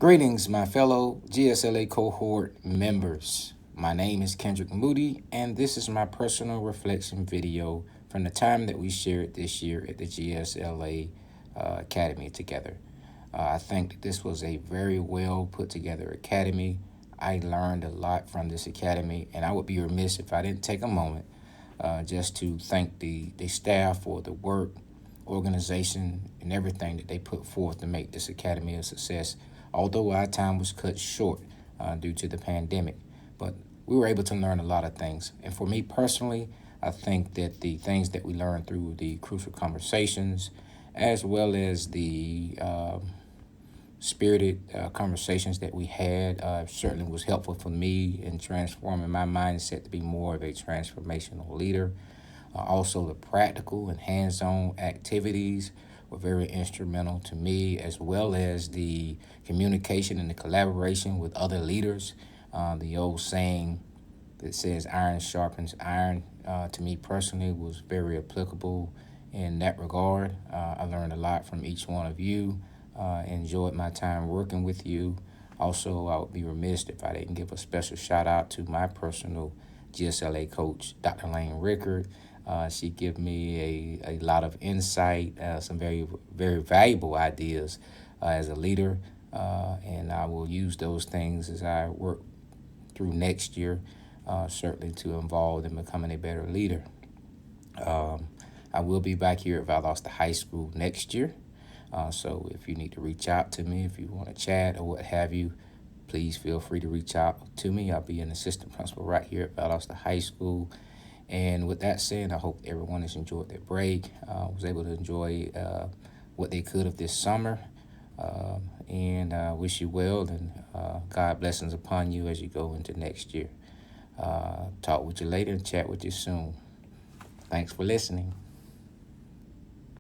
Greetings, my fellow GSLA cohort members. My name is Kendrick Moody, and this is my personal reflection video from the time that we shared this year at the GSLA Academy together. I think that this was a very well put together academy. I learned a lot from this academy, and I would be remiss if I didn't take a moment just to thank the staff for the work, organization, and everything that they put forth to make this academy a success. Although our time was cut short due to the pandemic, but we were able to learn a lot of things. And for me personally, I think that the things that we learned through the crucial conversations, as well as the spirited conversations that we had, certainly was helpful for me in transforming my mindset to be more of a transformational leader. Also, the practical and hands-on activities were very instrumental to me, as well as the communication and the collaboration with other leaders. The old saying that says iron sharpens iron, to me personally, was very applicable in that regard. I learned a lot from each one of you. Enjoyed my time working with you. Also, I would be remiss if I didn't give a special shout out to my personal GSLA coach, Dr. Lane Rickard. She gave me a lot of insight, some very, very valuable ideas as a leader, and I will use those things as I work through next year, certainly to involve in becoming a better leader. I will be back here at Valdosta High School next year, so if you need to reach out to me, if you want to chat or what have you, please feel free to reach out to me. I'll be an assistant principal right here at Valdosta High School. And with that said, I hope everyone has enjoyed their break, was able to enjoy what they could of this summer, and wish you well, and God blessings upon you as you go into next year. Talk with you later and chat with you soon. Thanks for listening.